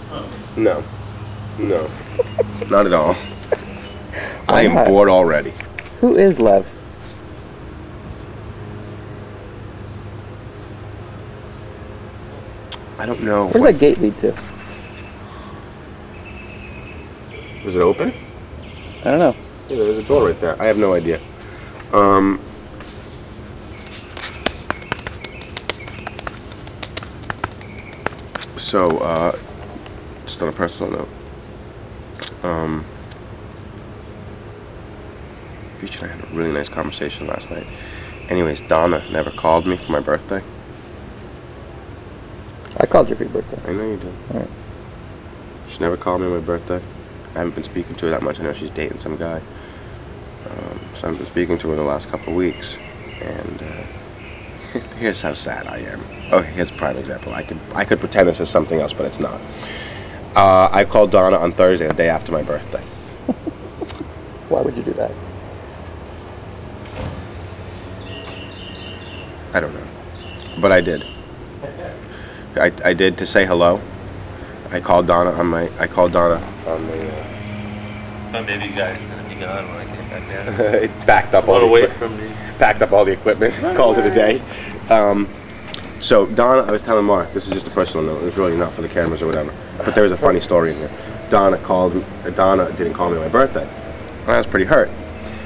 No. No. Not at all. I am not? bored already. Who is Lev? I don't know. Where did that gate lead to? Was it open? I don't know. Yeah, there was a door right there. I have no idea. So, just on a personal note, Peach and I had a really nice conversation last night. Anyways, Donna never called me for my birthday. I called you for your birthday. I know you did. Alright. She never called me on my birthday. I haven't been speaking to her that much. I know she's dating some guy. So I've been speaking to her the last couple of weeks. And here's how sad I am. Oh, here's a prime example. I could pretend this is something else, but it's not. I called Donna on Thursday, the day after my birthday. Why would you do that? I don't know. But I did. I did to say hello. I called Donna on the Thought maybe you guys were gonna be gone when I came back down. it packed up all Run the away equipment. from me. Packed up all the equipment, called it a day. So Donna, I was telling Mark, this is just a personal note, it's really not for the cameras or whatever, but there was a funny story in here. Donna didn't call me on my birthday. I was pretty hurt.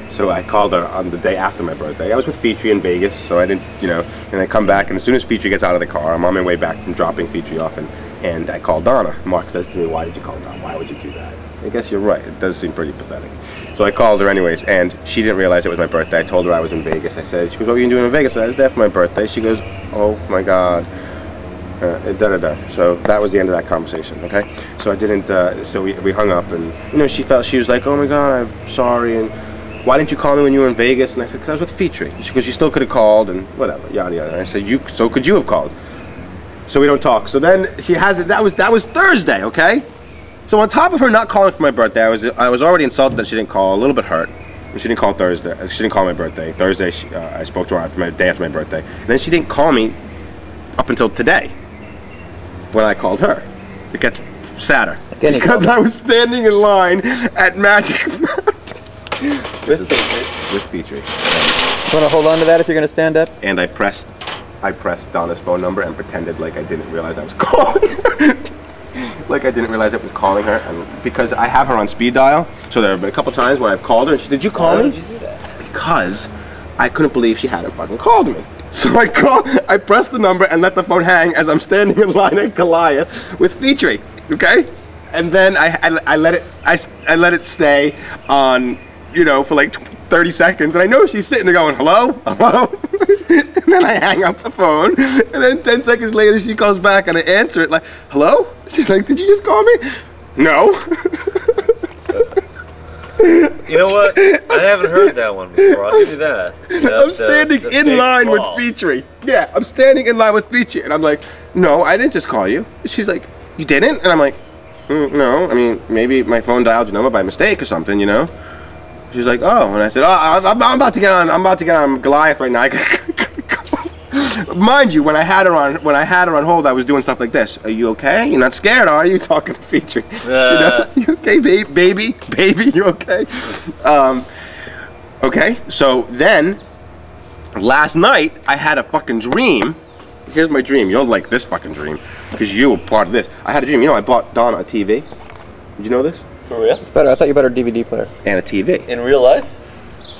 So I called her on the day after my birthday. I was with Feetry in Vegas, so I didn't, and I come back, and as soon as Feetry gets out of the car, I'm on my way back from dropping Feetry off, and I called Donna. Mark says to me, why did you call Donna? Why would you do that? I guess you're right. It does seem pretty pathetic. So I called her anyways, and she didn't realize it was my birthday. I told her I was in Vegas. She goes, what were you doing in Vegas? I was there for my birthday. She goes, oh my God. So that was the end of that conversation, okay? So I didn't, so we hung up, and, she was like, oh my God, I'm sorry, and why didn't you call me when you were in Vegas? And I said, because I was with Feetry. She goes, you still could have called, and whatever, yada yada. And I said, so could you have called? So we don't talk. So then she has it. That was Thursday, okay? So on top of her not calling for my birthday, I was already insulted that she didn't call, a little bit hurt. She didn't call Thursday. She didn't call my birthday. Thursday, I spoke to her day after my birthday. And then she didn't call me up until today, when I called her. It gets sadder because I was standing in line at Magic with Feetry. You want to hold on to that if you're going to stand up? And I pressed Donna's phone number and pretended like I didn't realize I was calling her. Like I didn't realize I was calling her, and because I have her on speed dial, so there have been a couple times where I've called her and she said, did you call me? Why did you do that? Because I couldn't believe she hadn't fucking called me. So I pressed the number and let the phone hang as I'm standing in line at Goliath with Feetry, okay? And then I let it stay on, for like 30 seconds, and I know she's sitting there going, hello, hello. And then I hang up the phone, and then 10 seconds later she calls back and I answer it like, hello? She's like, did you just call me? No. You know what? I haven't heard that one before. I'll give you that. I'm standing in line with Feetry. Yeah, I'm standing in line with Feetry, and I'm like, no, I didn't just call you. She's like, you didn't? And I'm like, no, I mean, maybe my phone dialed your number by mistake or something, She's like, oh, and I said, oh, I'm about to get on Goliath right now. Mind you, when I had her on hold, I was doing stuff like this. Are you okay? You're not scared, are you? Talking to Feetry. You okay, baby, you okay? Okay. So then, last night I had a fucking dream. Here's my dream. You'll like this fucking dream because you were part of this. I had a dream. I bought Donna a TV. Did you know this? For real? It's better. I thought you bought her DVD player. And a TV. In real life?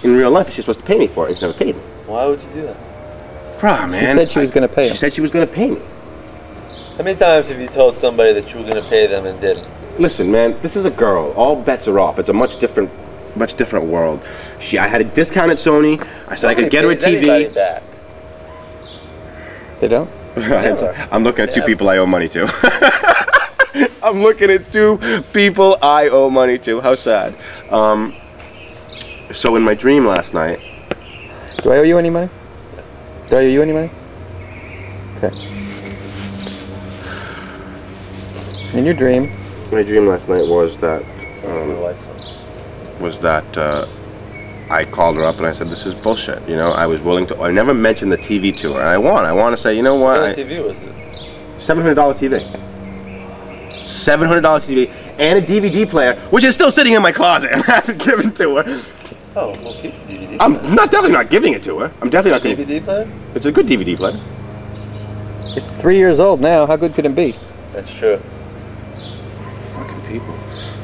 In real life, she's supposed to pay me for it. She's never paid me. Why would you do that? Bruh, man. She said she was going to pay him. She said she was going to pay me. How many times have you told somebody that you were going to pay them and didn't? Listen, man, this is a girl. All bets are off. It's a much different world. I had a discount at Sony. I said I could get her a TV. Back? They don't? I'm looking at two people I owe money to. I'm looking at two people I owe money to. How sad. So in my dream last night. Do I owe you any money? Do I owe you any money? Okay. In your dream. My dream last night was that. I called her up and I said, this is bullshit. You know, I was willing to. I never mentioned the TV to her. And I want to say, you know what? What TV was it? $700 TV. $700 TV and a DVD player, which is still sitting in my closet and I haven't given to her. Oh, we'll keep the DVD. I'm definitely not giving it to her. I'm definitely not giving DVD player? It's a good DVD player. It's 3 years old now. How good could it be? That's true. Fucking people.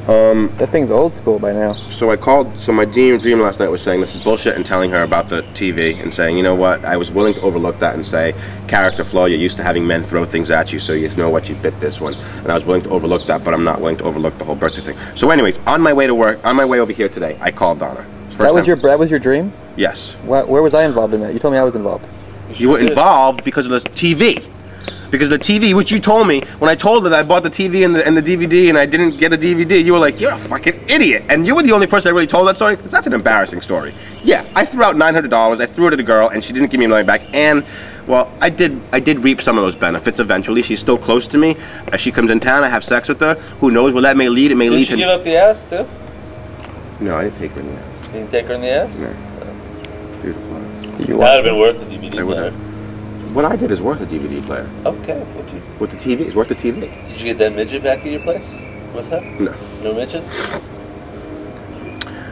That thing's old school by now. So I called, so my dream last night was saying this is bullshit and telling her about the TV and saying, you know what, I was willing to overlook that and say, character flaw, you're used to having men throw things at you, so you know what, you bit this one. And I was willing to overlook that, but I'm not willing to overlook the whole birthday thing. So anyways, on my way to work, on my way over here today, I called Donna. That was your dream? Yes. Where was I involved in that? You told me I was involved. You were involved because of the TV. Because the TV, which you told me, when I told her that I bought the TV and the DVD and I didn't get a DVD, you were like, you're a fucking idiot. And you were the only person that really told that story, because that's an embarrassing story. Yeah, I threw out $900, I threw it at a girl, and she didn't give me money back, and, well, I did reap some of those benefits eventually. She's still close to me. As she comes in town, I have sex with her. Who knows where that may lead? It may lead to... Did you give up the ass, too? No, I didn't take her in the ass. You didn't take her in the ass? No. Beautiful. Did you That would watch have been worth the DVD I would player. have. What I did is worth a DVD player. Okay, would you? With the TV, it's worth the TV. Did you get that midget back at your place with her? No. No midget?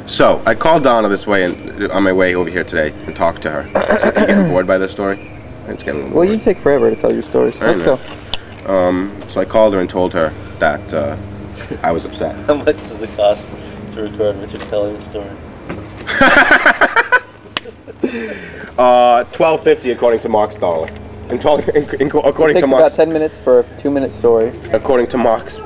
So, I called Donna this way and on my way over here today and talked to her. So, are you getting bored by this story? I'm just getting a little Well, bored. you take forever to tell your stories. I Let's know. go. So I called her and told her that I was upset. How much does it cost to record Richard telling a story? $12.50 according to Mark's dollar. According It to takes about Mark's, 10 minutes for a 2-minute story. according to Mark's,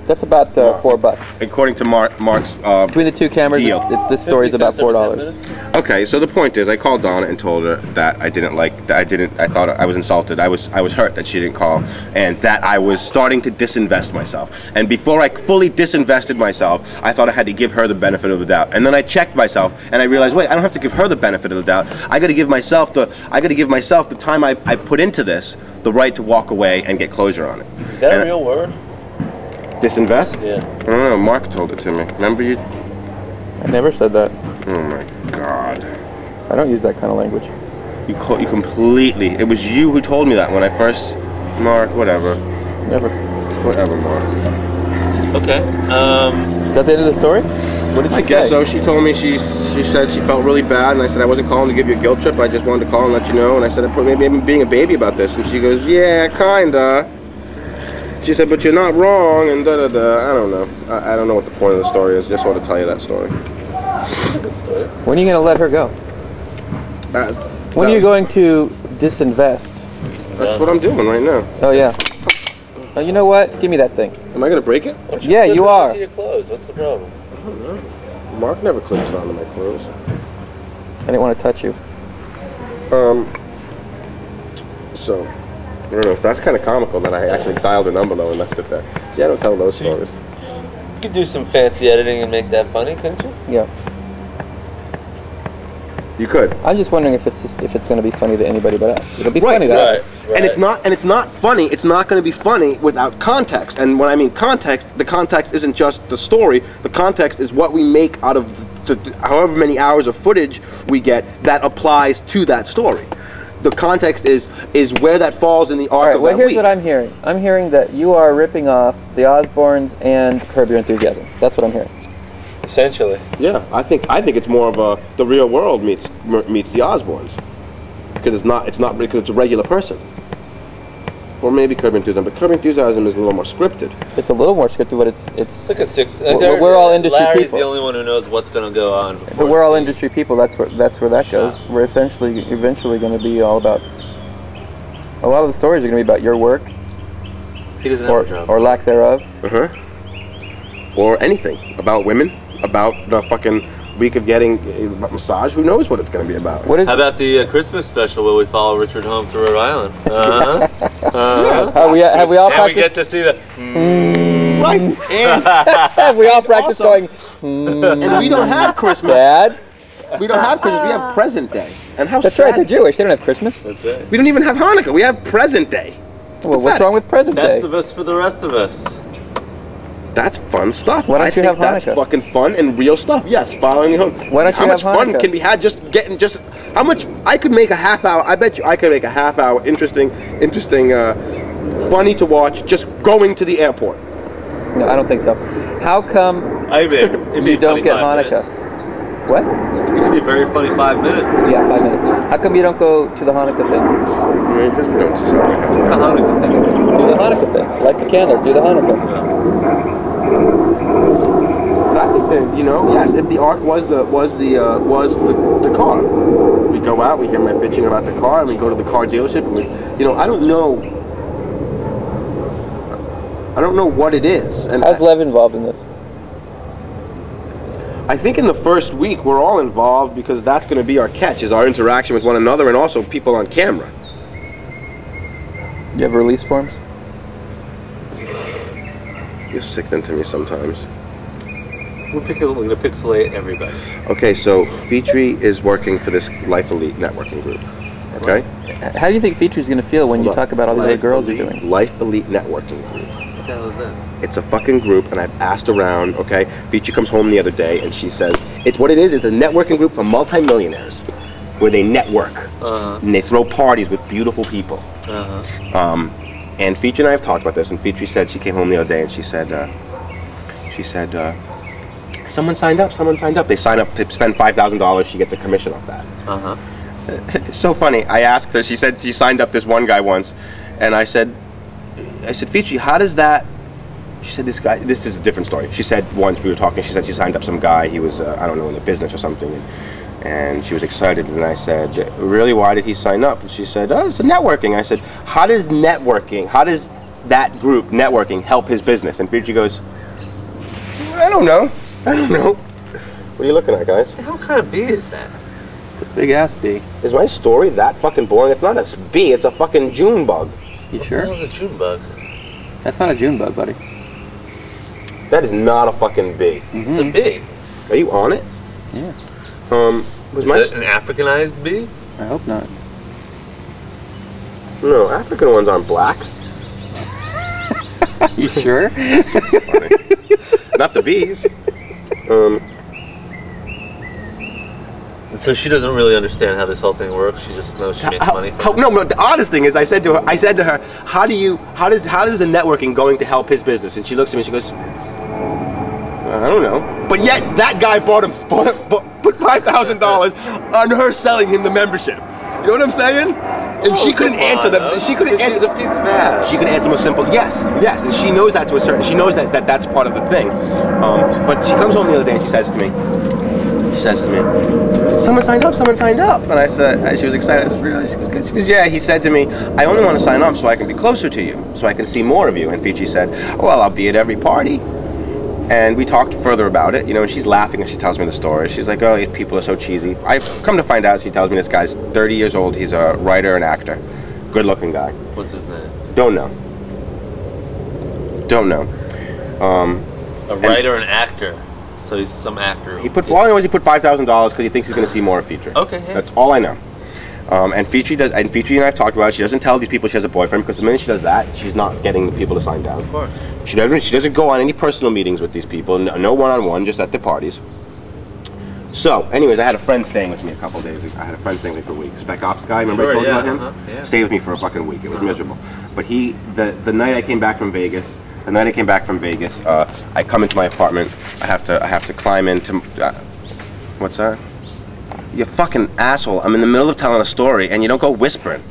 That's about $4. according to Mark's. Between the two cameras, Deal. this story's about 50 cents every 10 $4. minutes? Okay, so the point is, I called Donna and told her that I didn't like, that I thought I was insulted. I was hurt that she didn't call, and that I was starting to disinvest myself. And before I fully disinvested myself, I thought I had to give her the benefit of the doubt. And then I checked myself, and I realized, wait, I don't have to give her the benefit of the doubt. I got to give myself the time I put into this, the right to walk away and get closure on it. Is that And a real word? Disinvest? Yeah. I don't know. Mark told it to me. Remember you? I never said that. Oh my God. I don't use that kind of language. You completely. It was you who told me that when I first. Mark, whatever. Never. Whatever, Mark. Okay. Is that the end of the story? What did she I say? guess so. She told me she said she felt really bad, and I said I wasn't calling to give you a guilt trip. I just wanted to call and let you know. And I said maybe I'm being a baby about this. And she goes, yeah, kinda. She said, but you're not wrong, and da da da. I don't know. I don't know what the point of the story is. Just want to tell you that story. Good story. When are you going to let her go? When are you going to disinvest? That's what I'm doing right now. Oh, yeah. Oh, you know what? Give me that thing. Am I gonna break it? Why don't Yeah, clip you it are. onto your clothes? What's the problem? I don't know. Mark never clips onto my clothes. I didn't want to touch you. So, I don't know. That's kind of comical that I actually dialed a number though and left it there. See, I don't tell those stories. You could do some fancy editing and make that funny, couldn't you? Yeah. You could. I'm just wondering if it's going to be funny to anybody but us. It'll be funny to Right. us. And it's not funny. It's not going to be funny without context. And when I mean context, the context isn't just the story. The context is what we make out of the however many hours of footage we get that applies to that story. The context is where that falls in the All arc right, of well, that here's week. what I'm hearing. I'm hearing that you are ripping off the Osbournes and Curb Your Enthusiasm. That's what I'm hearing. Essentially. Yeah, I think it's more of the Real World meets the Osbournes, because it's not because it's a regular person. Or maybe Curb Your Enthusiasm, but Curb Your Enthusiasm is a little more scripted. It's a little more scripted, but it's It's like a six. We're all industry Larry's people. the only one who knows what's going to go on. but we're all industry people. That's where that goes. We're eventually going to be all about. A lot of the stories are going to be about your work He doesn't have a job. or lack thereof. Or anything about women, about the fucking week of getting a massage. Who knows what it's going to be about? What is? How about the Christmas special where we follow Richard home to Rhode Island? Have we all And we get practiced? to see the. Right. And, Have we all practiced also- going? and we don't have Christmas. Dad. We don't have Christmas. We have present day. And how That's sad. right. They're Jewish. They don't have Christmas. That's right. We don't even have Hanukkah. We have present day. Well, what's wrong with present day? Festivus for the rest of us. That's fun stuff. Why don't you have that's Hanukkah? fucking fun and real stuff. Yes, following me home. Why don't you How much have fun Hanukkah? can be had just getting just? How much I could make a half hour? I bet you I could make a half hour interesting, funny to watch just going to the airport. No, I don't think so. How come you don't get Hanukkah? What? It could be a very funny 5 minutes. Yeah, 5 minutes. How come you don't go to the Hanukkah thing? Because we don't celebrate What's the Hanukkah. Hanukkah thing? Do the Hanukkah thing. Light the candles. Do the Hanukkah. But I think that yes, if the Ark was the car, we go out, we hear my bitching about the car, and we go to the car dealership, and we, I don't know what it is. And How's Lev involved in this? I think in the first week we're all involved because that's going to be our catch, is our interaction with one another and also people on camera. You have release forms? You're sickening to me sometimes. We're going to pixelate everybody. Okay, so Feetry is working for this Life Elite networking group. Okay? How do you think Feature's going to feel when you talk about all these other girls you're doing? Life Elite networking group. What the hell is that? It's a fucking group, and I've asked around, okay? Feature comes home the other day, and she says, what it is a networking group for multimillionaires, where they network, and they throw parties with beautiful people. And Feature and I have talked about this, and Feature said, she came home the other day, and she said, someone signed up. They sign up to spend $5,000, she gets a commission off that. It's so funny. I asked her, she said she signed up this one guy once, and I said, Feature, how does that, she said, this guy, this is a different story. She said once we were talking, she said she signed up some guy, he was, I don't know, in the business or something, and she was excited, and I said, really, why did he sign up? And she said, oh, it's a networking. I said, how does that group, networking, help his business? And Feature goes, I don't know. What are you looking at, guys? What kind of bee is that? It's a big ass bee. Is my story that fucking boring? It's not a bee, it's a fucking June bug. You sure? What the hell is a June bug? That's not a June bug, buddy. That is not a fucking bee. It's a bee. Are you on it? Yeah. Is it an Africanized bee? I hope not. No, African ones aren't black. You sure? Not the bees. So she doesn't really understand how this whole thing works. She just knows she makes money from it. No, the oddest thing is I said to her, how does the networking going to help his business? And she looks at me and she goes, I don't know. But yet that guy put $5,000 on her selling him the membership. You know what I'm saying? And she couldn't answer them. She couldn't answer. She's a piece of ass. She could answer them simple, yes, and she knows that to a certain. She knows that's part of the thing. But she comes home the other day and she says to me, someone signed up. And I said, she was excited. I said, really? She goes, yeah. He said to me, I only want to sign up so I can be closer to you, so I can see more of you. And Feature said, well, I'll be at every party. And we talked further about it, and she's laughing as she tells me the story. She's like, oh, these people are so cheesy. I've come to find out, she tells me this guy's 30 years old. He's a writer and actor. Good-looking guy. What's his name? Don't know. A writer and actor. So he's some actor. All I know is he put $5,000 because he thinks he's going to see more of Feature. Okay. Yeah. That's all I know. And Feature and I have talked about it. She doesn't tell these people she has a boyfriend because the minute she does that, she's not getting the people to sign down. Of course. She doesn't go on any personal meetings with these people. No one-on-one, just at the parties. So, anyways, I had a friend staying with me a couple days ago. I had a friend staying with me for a week. Spec Ops guy, remember I told you about him? Yeah. Stayed with me for a fucking week. It was miserable. But the night I came back from Vegas, I come into my apartment. I have to climb into. What's that? You fucking asshole! I'm in the middle of telling a story, and you don't go whispering.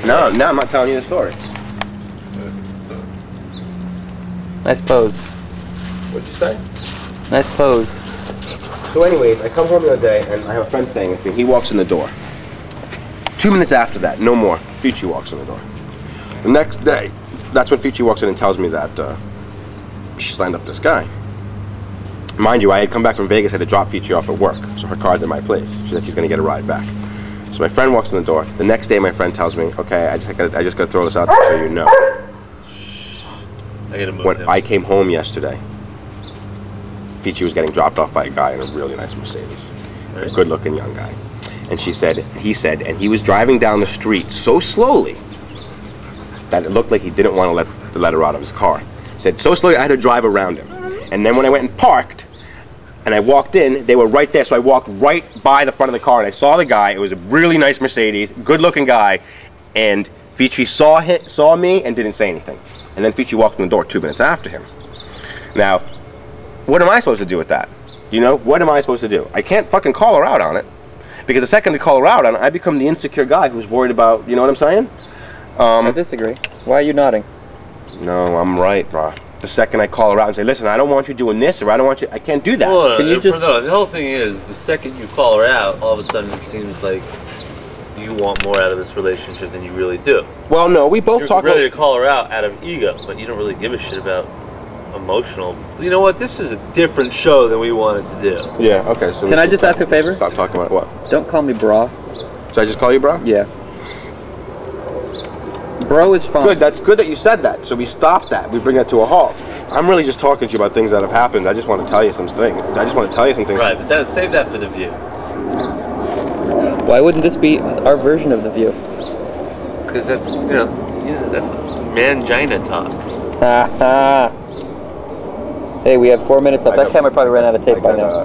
No, I'm not telling you the story. Nice pose. What'd you say? Nice pose. So anyways, I come home the other day, and I have a friend staying with me. He walks in the door. 2 minutes after that, no more, Feature walks in the door. The next day, that's when Feature walks in and tells me that she signed up this guy. Mind you, I had come back from Vegas, had to drop Feature off at work, so her car's in my place. She said she's going to get a ride back. So my friend walks in the door. The next day, my friend tells me, okay, I just got to throw this out there so you know. I gotta move When him. I came home yesterday, Feature was getting dropped off by a guy in a really nice Mercedes. A good-looking young guy. And he said, and he was driving down the street so slowly that it looked like he didn't want to let her out of his car. Said so slowly I had to drive around him. And then when I went and parked, and I walked in, they were right there. So I walked right by the front of the car, and I saw the guy. It was a really nice Mercedes, good-looking guy. And Fici saw me and didn't say anything. And then Fici walked in the door 2 minutes after him. Now, what am I supposed to do with that? You know, what am I supposed to do? I can't fucking call her out on it. Because the second I call her out on it, I become the insecure guy who's worried about, you know what I'm saying? I disagree. Why are you nodding? No, I'm right, bro. The second I call her out and say, listen, I don't want you doing this, or I don't want you, I can't do that. Well, Can you just- the whole thing is, the second you call her out, all of a sudden it seems like you want more out of this relationship than you really do. Well, no, we both You're talk ready about... to call her out out of ego, but you don't really give a shit about emotional. You know what? This is a different show than we wanted to do. Yeah, okay, so... Can I just ask a favor? Stop talking about what? Don't call me bra. Should I just call you, bro? Yeah. Bro is fine. Good, that's good that you said that. So we stop that. We bring that to a halt. I'm really just talking to you about things that have happened. I just want to tell you some things. Right, but then save that for the view. Why wouldn't this be our version of The View? Because that's, that's mangina talk. Ha ha. Hey, we have 4 minutes left. That camera probably ran out of tape by now. I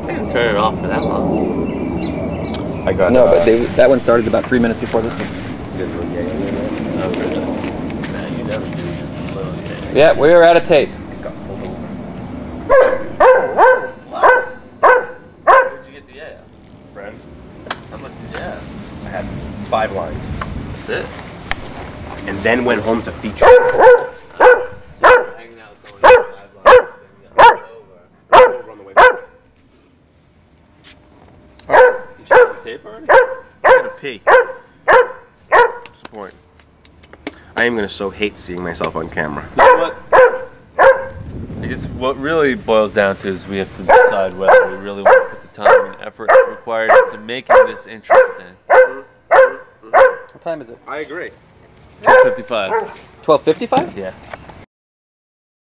didn't turn it off for that long. I got... No, but that one started about 3 minutes before this one. Oh, really? Nah, you never do just a little bit. Yeah, we are out of tape. Where'd you get the A? Friend, How much did you have? I had 5 lines. That's it. And then went home to feature. Hanging out with someone who's 5 lines, then you got over. Over on the way back. You checked the tape already? I'm gonna pee. What's the point? I am gonna so hate seeing myself on camera. You know what? I guess what really boils down to is we have to decide whether we really want to put the time and effort required into making this interesting. What time is it? I agree. 2:55. 12:55? Yeah.